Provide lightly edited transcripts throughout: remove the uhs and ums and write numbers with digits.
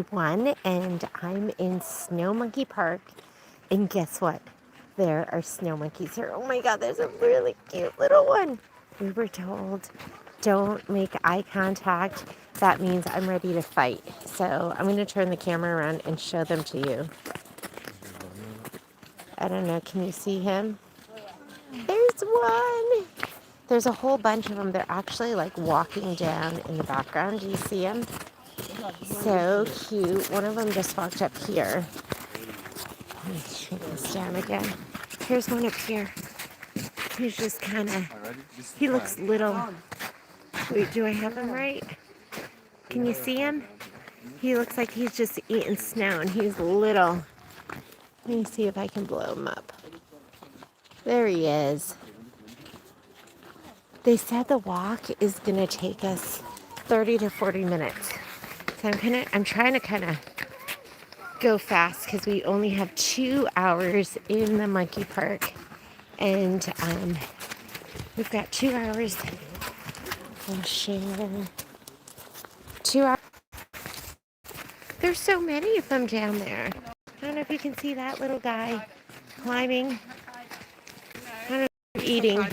One, and I'm in Snow Monkey Park. And guess what? There are snow monkeys here. Oh my god, there's a really cute little one. We were told don't make eye contact. That means I'm ready to fight. So I'm going to turn the camera around and show them to you. I don't know. Can you see him? There's one. There's a whole bunch of them. They're actually like walking down in the background. Do you see them? So cute. One of them just walked up here. Let me shrink this down again. Here's one up here. He's just kind of, he looks little. Wait, do I have him right? Can you see him? He looks like he's just eating snow and he's little. Let me see if I can blow him up. There he is. They said the walk is going to take us 30 to 40 minutes. So I'm trying to kind of go fast because we only have 2 hours in the monkey park. And we've got 2 hours. I'll share 2 hours. There's so many of them down there. I don't know if you can see that little guy climbing. I don't know if they're eating.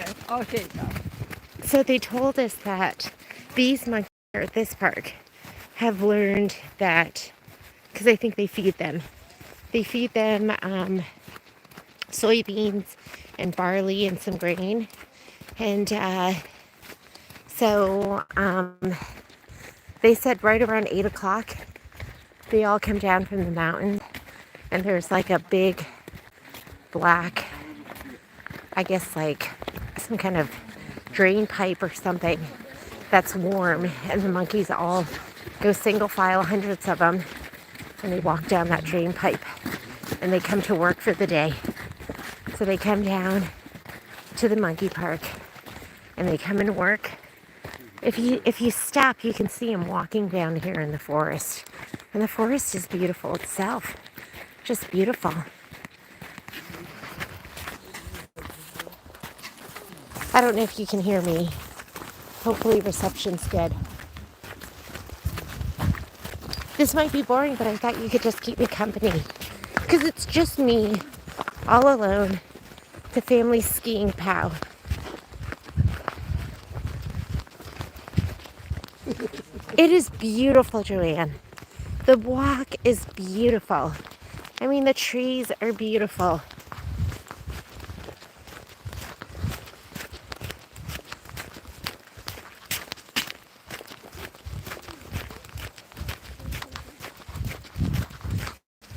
So they told us that these monkeys at this park have learned that, because I think they feed them. They feed them soybeans and barley and some grain. And so they said right around 8 o'clock, they all come down from the mountain. And there's like a big black, I guess like some kind of drain pipe or something that's warm. And the monkeys all go single file, hundreds of them. And they walk down that drain pipe. And they come to work for the day. So they come down to the monkey park. And they come and work. If you stop, you can see them walking down here in the forest. And the forest is beautiful itself. Just beautiful. I don't know if you can hear me. Hopefully reception's good. This might be boring, but I thought you could just keep me company. Because it's just me, all alone, the family skiing POW. It is beautiful, Joanne. The walk is beautiful. I mean, the trees are beautiful.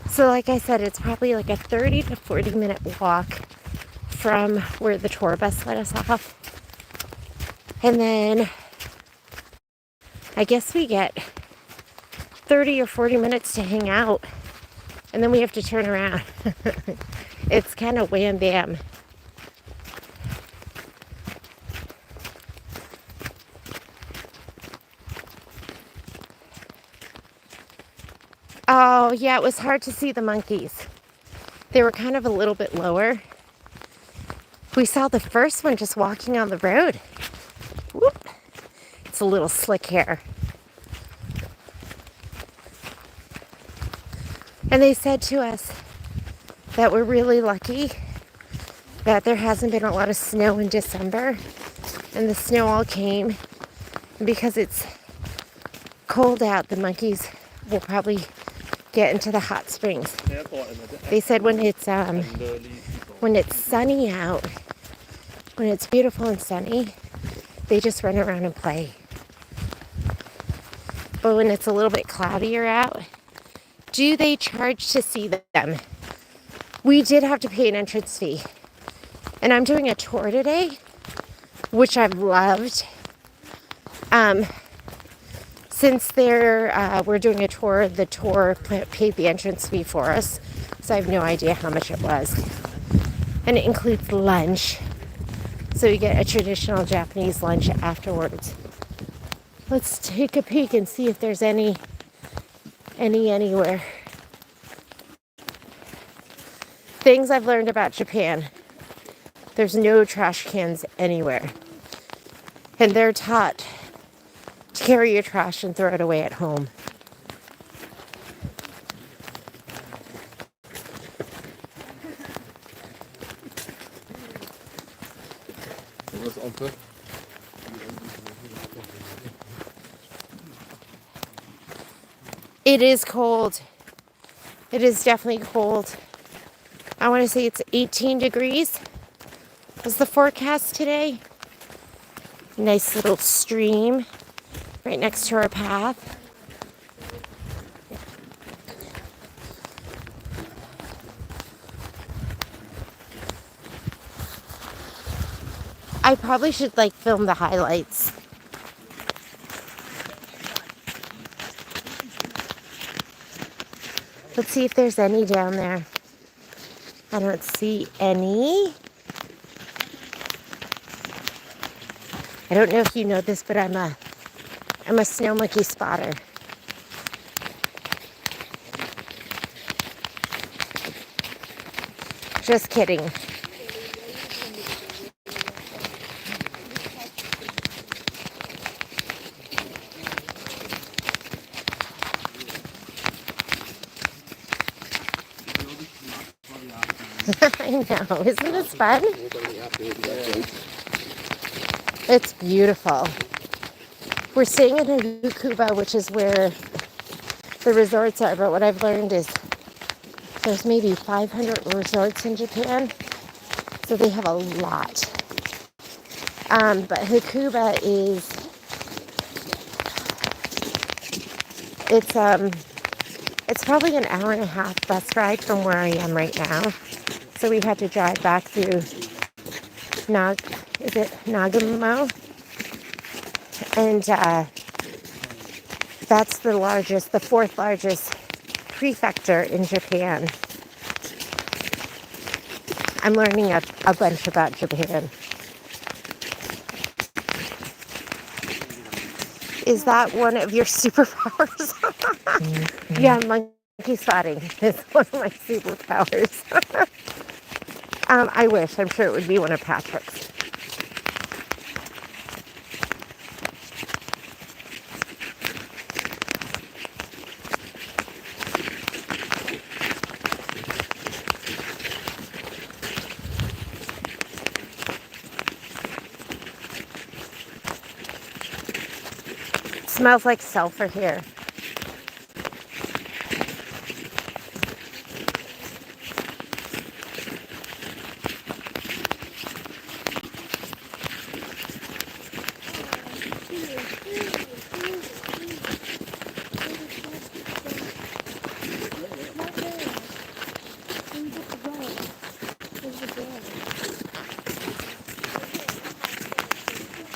So like I said, it's probably like a 30 to 40 minute walk from where the tour bus let us off. And then I guess we get 30 or 40 minutes to hang out. And then we have to turn around. It's kind of wham bam. Oh, yeah, it was hard to see the monkeys. They were kind of a little bit lower. We saw the first one just walking on the road. Whoop. It's a little slick hair. And they said to us that we're really lucky that there hasn't been a lot of snow in December. And the snow all came. And because it's cold out, the monkeys will probably get into the hot springs. They said when it's sunny out, when it's beautiful and sunny, they just run around and play. But when it's a little bit cloudier out, do they charge to see them? We did have to pay an entrance fee. And I'm doing a tour today, which I've loved. Since we're doing a tour, the tour paid the entrance fee for us. So I have no idea how much it was. And it includes lunch. So you get a traditional Japanese lunch afterwards. Let's take a peek and see if there's anywhere. Things I've learned about Japan. There's no trash cans anywhere. And they're taught to carry your trash and throw it away at home. It is cold. It is definitely cold. I want to say it's 18 degrees is the forecast today. Nice little stream right next to our path. I probably should like film the highlights. Let's see if there's any down there. I don't see any. I don't know if you know this, but I'm a snow monkey spotter. Just kidding. I know, isn't this fun? It's beautiful. We're staying in Hakuba, which is where the resorts are, but what I've learned is there's maybe 500 resorts in Japan, so they have a lot. But Hakuba is, it's probably an hour and a half bus ride from where I am right now. So we had to drive back through Nagamo? And that's the fourth largest prefecture in Japan. I'm learning a bunch about Japan. Is that one of your superpowers? Yeah, monkey spotting is one of my superpowers. I wish. I'm sure it would be one of Patrick's. It smells like sulfur here.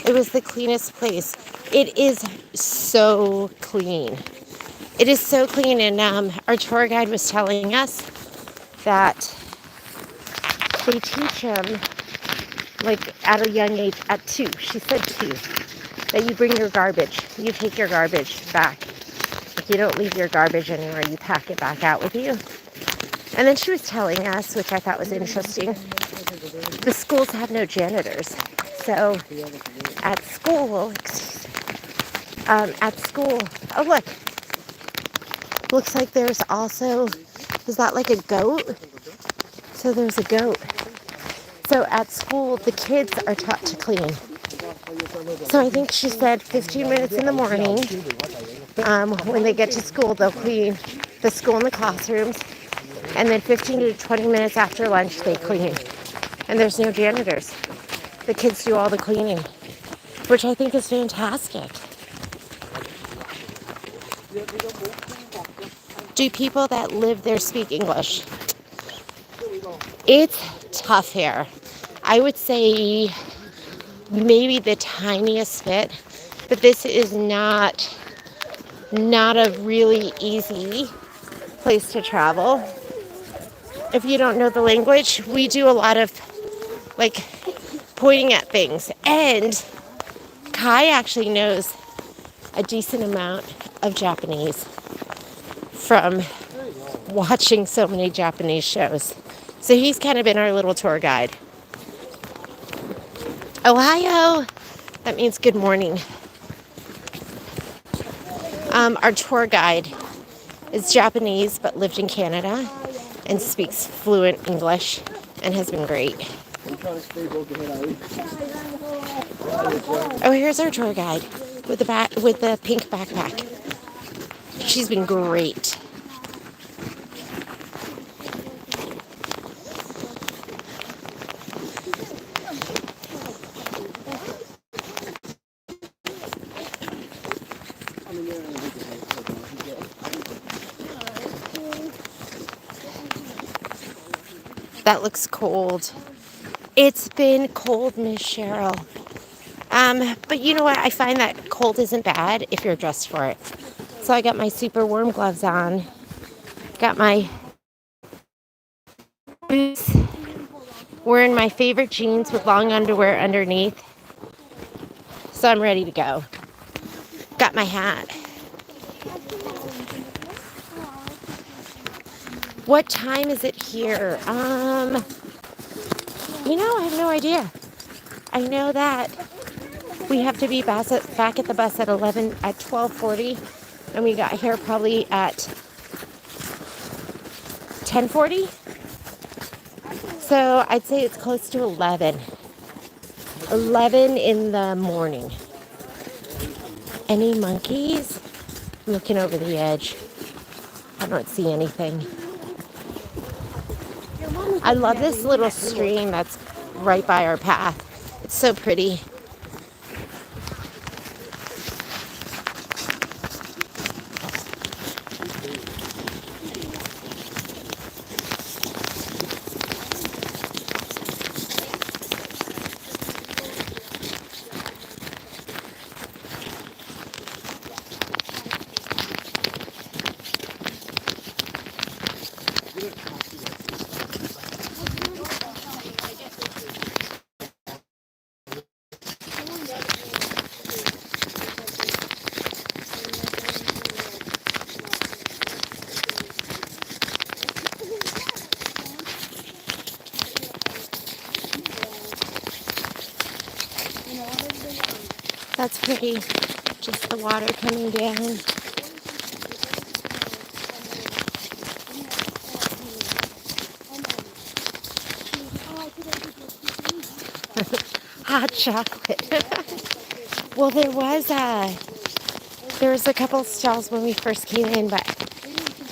It was the cleanest place. It is so clean. It is so clean, and our tour guide was telling us that they teach them, like at a young age, at 2, she said 2, that you bring your garbage. You take your garbage back. Like you don't leave your garbage anywhere, you pack it back out with you. And then she was telling us, which I thought was interesting, the schools have no janitors. So at school, oh look, looks like there's also, is that like a goat? So there's a goat. So at school, the kids are taught to clean. So I think she said 15 minutes in the morning, when they get to school, they'll clean the school and the classrooms. And then 15 to 20 minutes after lunch, they clean. And there's no janitors. The kids do all the cleaning, which I think is fantastic. Do people that live there speak English? It's tough here. I would say maybe the tiniest bit, but this is not a really easy place to travel. If you don't know the language, we do a lot of like pointing at things. And Kai actually knows a decent amount of Japanese from watching so many Japanese shows. So he's kind of been our little tour guide. Ohio, that means good morning. Our tour guide is Japanese but lived in Canada and speaks fluent English and has been great. Oh, here's our tour guide with the pink backpack. She's been great. That looks cold. It's been cold, Miss Cheryl. But you know what? I find that cold isn't bad if you're dressed for it. So I got my super warm gloves on. Got my boots. Wearing my favorite jeans with long underwear underneath. So I'm ready to go. Got my hat. What time is it here? I have no idea. I know that we have to be back at the bus at 12:40, and we got here probably at 10:40. So I'd say it's close to 11. 11 in the morning. Any monkeys? I'm looking over the edge. I don't see anything. I love this little stream that's right by our path. It's so pretty. That's pretty. Just the water coming down. Hot chocolate. Well, there was a couple stalls when we first came in, but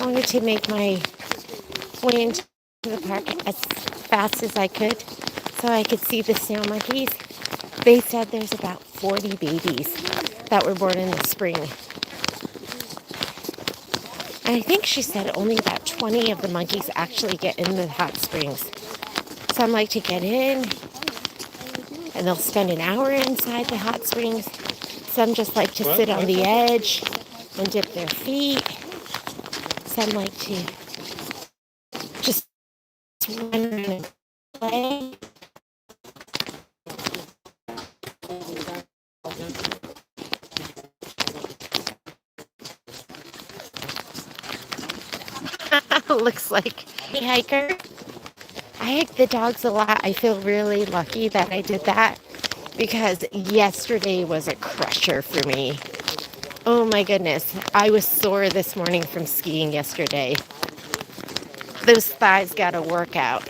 I wanted to make my way into the park as fast as I could so I could see the snail monkeys. They said there's about 40 babies that were born in the spring. And I think she said only about 20 of the monkeys actually get in the hot springs. Some like to get in, and they'll spend an hour inside the hot springs. Some just like to sit on the edge and dip their feet. Some like to just run around and play. Looks like a hiker. I hike the dogs a lot. I feel really lucky that I did that because yesterday was a crusher for me. Oh my goodness. I was sore this morning from skiing yesterday. Those thighs got a workout.